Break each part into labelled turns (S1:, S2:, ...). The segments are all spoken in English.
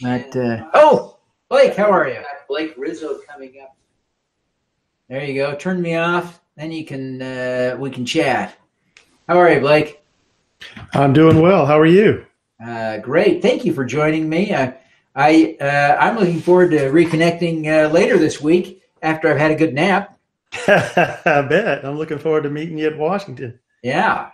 S1: But oh, Blake, how are you?
S2: Blake Rizzo coming up.
S1: There you go. Turn me off, then you can we can chat. How are you, Blake?
S3: I'm doing well. How are you?
S1: Great. Thank you for joining me. I'm looking forward to reconnecting later this week after I've had a good nap.
S3: I bet. I'm looking forward to meeting you at Washington.
S1: Yeah.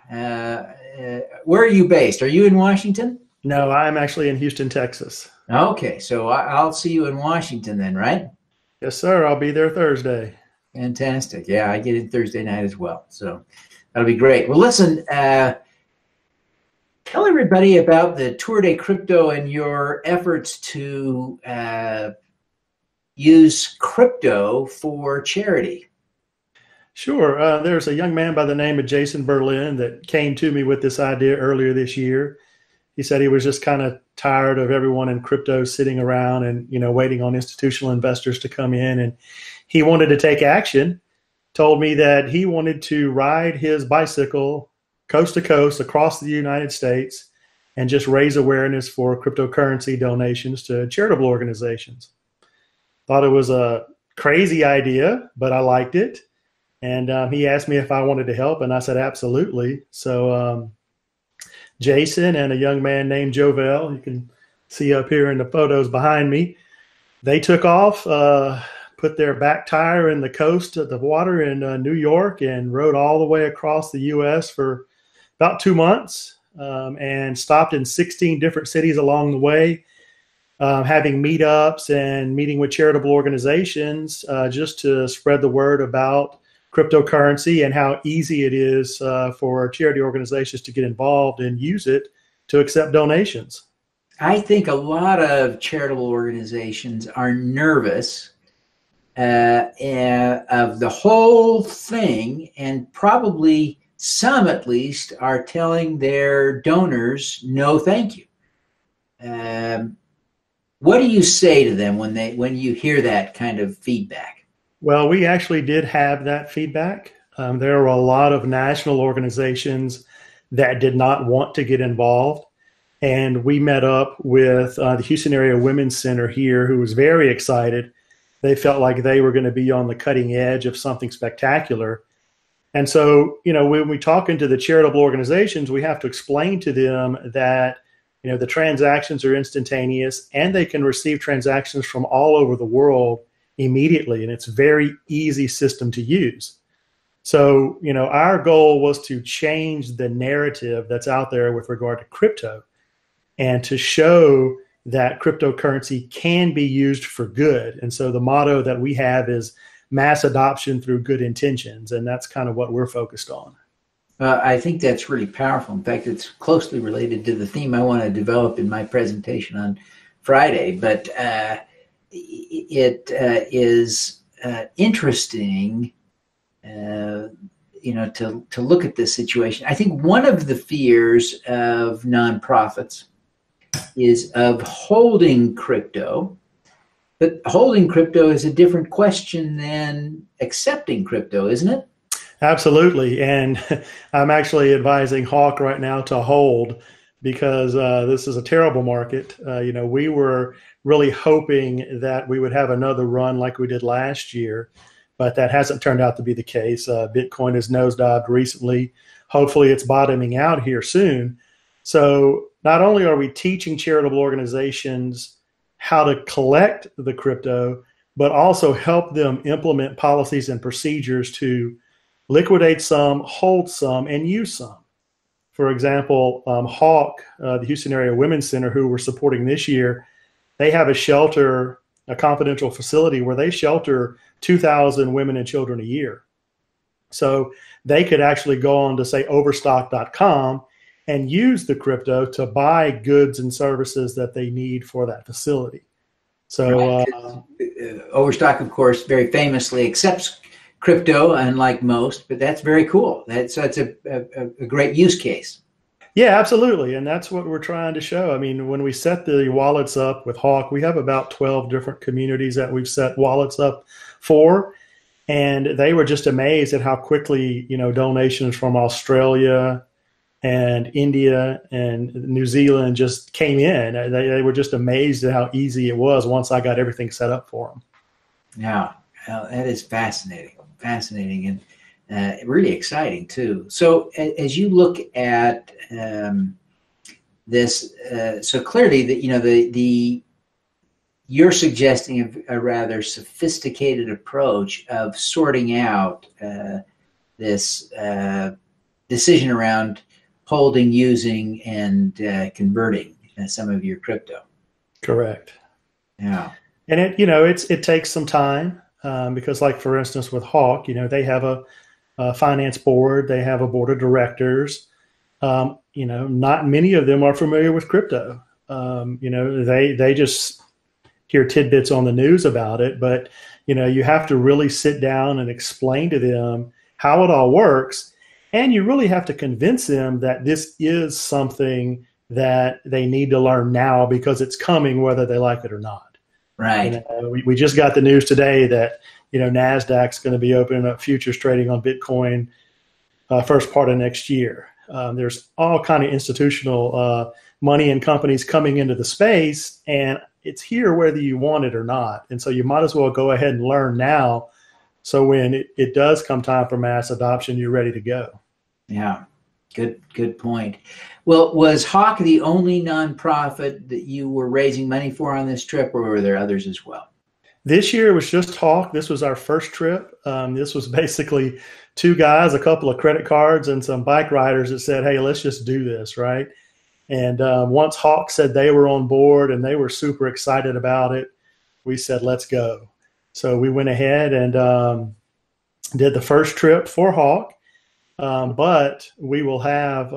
S1: Where are you based? Are you in Washington?
S3: No, I'm actually in Houston, Texas.
S1: Okay, so I'll see you in Washington then, right?
S3: Yes, sir. I'll be there Thursday.
S1: Fantastic. Yeah, I get in Thursday night as well. So that'll be great. Well, listen, tell everybody about the Tour de Crypto and your efforts to use crypto for charity.
S3: Sure. There's a young man by the name of Jason Berlin that came to me with this idea earlier this year. He said he was just kind of tired of everyone in crypto sitting around and, waiting on institutional investors to come in. And he wanted to take action, told me that he wanted to ride his bicycle coast to coast across the United States and just raise awareness for cryptocurrency donations to charitable organizations. Thought it was a crazy idea, but I liked it. And he asked me if I wanted to help, and I said, absolutely. So Jason and a young man named Jovel, you can see up here in the photos behind me, they took off, put their back tire in the coast of the water in New York and rode all the way across the U.S. for about 2 months and stopped in 16 different cities along the way, having meetups and meeting with charitable organizations just to spread the word about cryptocurrency and how easy it is for charity organizations to get involved and use it to accept donations.
S1: I think a lot of charitable organizations are nervous of the whole thing, and probably some at least are telling their donors, no, thank you. What do you say to them when you hear that kind of feedback?
S3: Well, we actually did have that feedback. There were a lot of national organizations that did not want to get involved. And we met up with the Houston Area Women's Center here, who was very excited. They felt like they were going to be on the cutting edge of something spectacular. And so, when we talk into the charitable organizations, we have to explain to them that, the transactions are instantaneous and they can receive transactions from all over the world immediately, and it's a very easy system to use. So, our goal was to change the narrative that's out there with regard to crypto and to show that cryptocurrency can be used for good. And so the motto that we have is mass adoption through good intentions, and that's kind of what we're focused on.
S1: I think that's really powerful. In fact, it's closely related to the theme I want to develop in my presentation on Friday, but it is interesting, to look at this situation. I think one of the fears of nonprofits is of holding crypto, but holding crypto is a different question than accepting crypto, isn't it?
S3: Absolutely, and I'm actually advising Hawk right now to hold because this is a terrible market. We were really hoping that we would have another run like we did last year, but that hasn't turned out to be the case. Bitcoin has nosedived recently. Hopefully it's bottoming out here soon. So not only are we teaching charitable organizations how to collect the crypto, but also help them implement policies and procedures to liquidate some, hold some, and use some. For example, Hawk, the Houston Area Women's Center, who we're supporting this year, they have a shelter, a confidential facility where they shelter 2,000 women and children a year. So they could actually go on to, say, overstock.com and use the crypto to buy goods and services that they need for that facility. So
S1: Overstock, of course, very famously accepts crypto, unlike most, but that's very cool. That's a great use case.
S3: Yeah, absolutely. And that's what we're trying to show. I mean, when we set the wallets up with Hawk, we have about 12 different communities that we've set wallets up for. And they were just amazed at how quickly, donations from Australia and India and New Zealand just came in. They were just amazed at how easy it was once I got everything set up for them.
S1: Yeah, well, that is fascinating, and really exciting too. So as you look at this, so clearly that you're suggesting a rather sophisticated approach of sorting out this decision around holding, using, and converting some of your crypto.
S3: Correct.
S1: Yeah.
S3: And it takes some time because, like, for instance, with Hawk, they have a finance board, they have a board of directors. Not many of them are familiar with crypto. They just hear tidbits on the news about it, but you have to really sit down and explain to them how it all works, and you really have to convince them that this is something that they need to learn now because it's coming whether they like it or not.
S1: Right.
S3: We just got the news today that NASDAQ's going to be opening up futures trading on Bitcoin first part of next year. There's all kind of institutional money and companies coming into the space, and it's here whether you want it or not. And so you might as well go ahead and learn now, so when it does come time for mass adoption, you're ready to go.
S1: Yeah, good point. Well, was Hawk the only nonprofit that you were raising money for on this trip, or were there others as well?
S3: This year it was just Hawk. This was our first trip. This was basically two guys, a couple of credit cards, and some bike riders that said, hey, let's just do this, right? And once Hawk said they were on board and they were super excited about it, we said, let's go. So we went ahead and did the first trip for Hawk, but we will have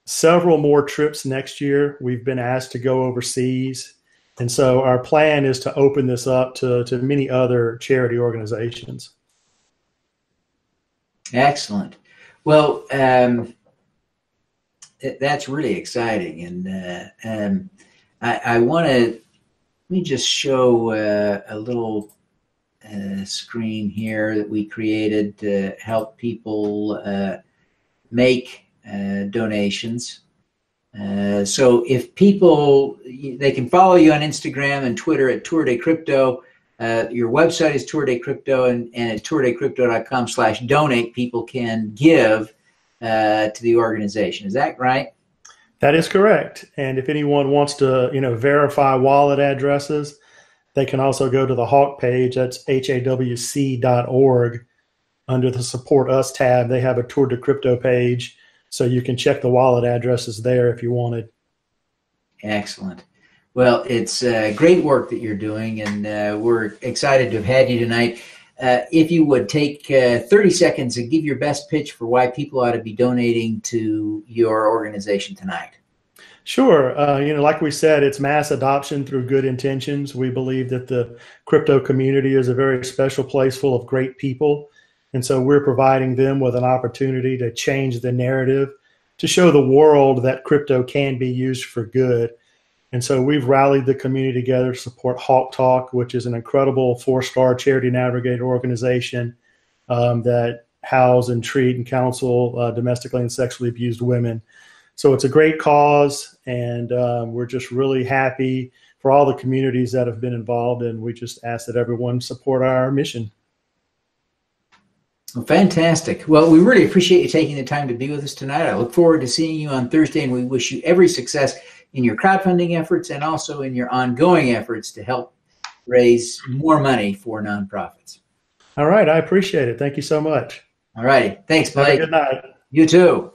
S3: several more trips next year. We've been asked to go overseas. And so our plan is to open this up to many other charity organizations.
S1: Excellent. Well, that's really exciting. And I want to, let me just show a little screen here that we created to help people make donations. So if people, they can follow you on Instagram and Twitter at Tour de Crypto. Your website is Tour de Crypto, and at tourdecrypto.com/donate, people can give to the organization. Is that right?
S3: That is correct. And if anyone wants to, verify wallet addresses, they can also go to the Hawk page. That's hawc.org. Under the Support Us tab, they have a Tour de Crypto page. So you can check the wallet addresses there if you wanted.
S1: Excellent. Well, it's great work that you're doing, and we're excited to have had you tonight. If you would take 30 seconds and give your best pitch for why people ought to be donating to your organization tonight.
S3: Sure. Like we said, it's mass adoption through good intentions. We believe that the crypto community is a very special place full of great people. And so we're providing them with an opportunity to change the narrative, to show the world that crypto can be used for good. And so we've rallied the community together to support Hawk Talk, which is an incredible 4-star charity navigator organization that house and treat and counsel domestically and sexually abused women. So it's a great cause, and we're just really happy for all the communities that have been involved, and we just ask that everyone support our mission.
S1: Well, fantastic. Well, we really appreciate you taking the time to be with us tonight. I look forward to seeing you on Thursday, and we wish you every success in your crowdfunding efforts and also in your ongoing efforts to help raise more money for nonprofits.
S3: All right. I appreciate it. Thank you so much.
S1: All righty. Thanks, Blake.
S3: Have a good night.
S1: You too.